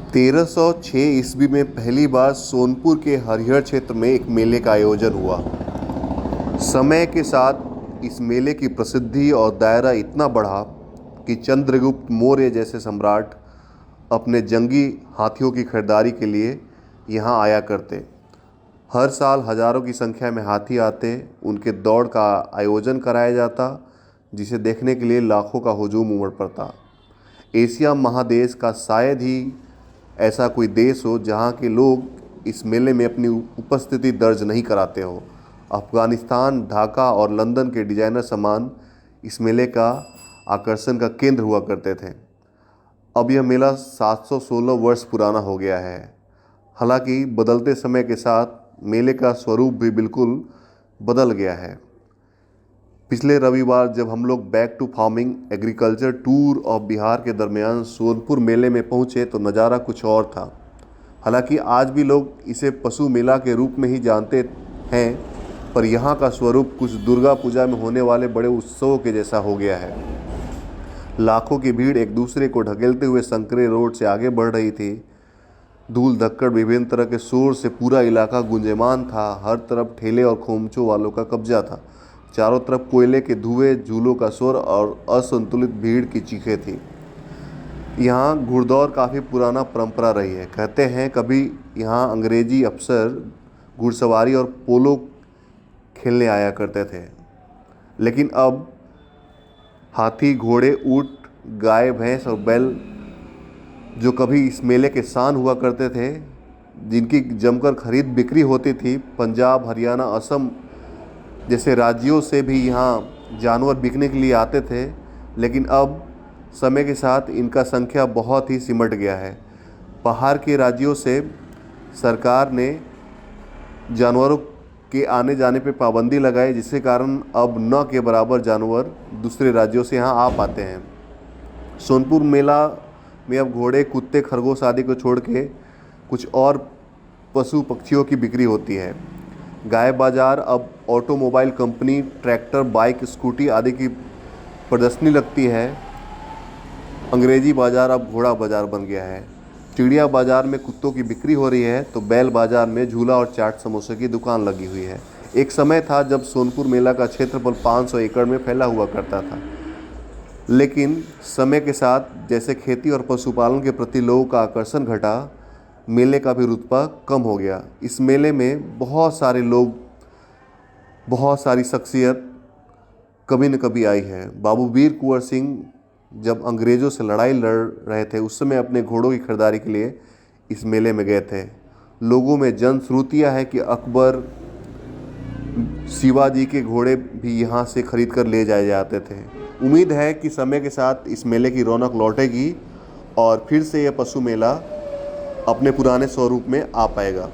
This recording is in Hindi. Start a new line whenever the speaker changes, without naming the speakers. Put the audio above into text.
1306 ईस्वी में पहली बार सोनपुर के हरिहर क्षेत्र में एक मेले का आयोजन हुआ। समय के साथ इस मेले की प्रसिद्धि और दायरा इतना बढ़ा कि चंद्रगुप्त मौर्य जैसे सम्राट अपने जंगी हाथियों की खरीदारी के लिए यहाँ आया करते। हर साल हजारों की संख्या में हाथी आते, उनके दौड़ का आयोजन कराया जाता, जिसे देखने के लिए लाखों का हुजूम उमड़ पड़ता। एशिया महादेश का शायद ही ऐसा कोई देश हो जहाँ के लोग इस मेले में अपनी उपस्थिति दर्ज नहीं कराते हो। अफ़गानिस्तान, ढाका और लंदन के डिजाइनर सामान इस मेले का आकर्षण का केंद्र हुआ करते थे। अब यह मेला 716 वर्ष पुराना हो गया है। हालांकि बदलते समय के साथ मेले का स्वरूप भी बिल्कुल बदल गया है। पिछले रविवार जब हम लोग back to farming agriculture tour of Bihar के दरमियान सोनपुर मेले में पहुंचे तो नज़ारा कुछ और था। हालांकि आज भी लोग इसे पशु मेला के रूप में ही जानते हैं, पर यहाँ का स्वरूप कुछ दुर्गा पूजा में होने वाले बड़े उत्सवों के जैसा हो गया है। लाखों की भीड़ एक दूसरे को ढकेलते हुए संकरे रोड से आगे बढ़ रही थी। धूल धक्कड़, विभिन्न तरह के शोर से पूरा इलाका गुंजयमान था। हर तरफ ठेले और खोमचों वालों का कब्जा था। चारों तरफ कोयले के धुएं, झूलों का शोर और असंतुलित भीड़ की चीखें थी। यहाँ घुड़दौड़ काफ़ी पुराना परंपरा रही है। कहते हैं कभी यहाँ अंग्रेजी अफसर घुड़सवारी और पोलो खेलने आया करते थे, लेकिन अब हाथी, घोड़े, ऊंट, गाय, भैंस और बैल जो कभी इस मेले के शान हुआ करते थे, जिनकी जमकर खरीद बिक्री होती थी, पंजाब, हरियाणा, असम जैसे राज्यों से भी यहाँ जानवर बिकने के लिए आते थे, लेकिन अब समय के साथ इनका संख्या बहुत ही सिमट गया है। बाहर के राज्यों से सरकार ने जानवरों के आने जाने पर पाबंदी लगाई, जिसके कारण अब न के बराबर जानवर दूसरे राज्यों से यहाँ आ पाते हैं। सोनपुर मेला में अब घोड़े, कुत्ते, खरगोश आदि को छोड़ के कुछ और पशु पक्षियों की बिक्री होती है। गाय बाजार अब automobile company, tractor, bike, scooty आदि की प्रदर्शनी लगती है। अंग्रेजी बाजार अब घोड़ा बाजार बन गया है। चिड़िया बाजार में कुत्तों की बिक्री हो रही है, तो बैल बाजार में झूला और चाट समोसे की दुकान लगी हुई है। एक समय था जब सोनपुर मेला का क्षेत्रफल 500 एकड़ में फैला हुआ करता था, लेकिन समय के साथ जैसे खेती और पशुपालन के प्रति लोगों का आकर्षण घटा, मेले का भी रुतबा कम हो गया। इस मेले में बहुत सारे लोग, बहुत सारी शख्सियत कभी न कभी आई है। बाबू वीर कुंवर सिंह जब अंग्रेज़ों से लड़ाई लड़ रहे थे, उस समय अपने घोड़ों की खरीदारी के लिए इस मेले में गए थे। लोगों में जनश्रुतियाँ है कि अकबर, शिवाजी के घोड़े भी यहाँ से खरीद कर ले जाए जाते थे। उम्मीद है कि समय के साथ इस मेले की रौनक लौटेगी और फिर से यह पशु मेला अपने पुराने स्वरूप में आ पाएगा।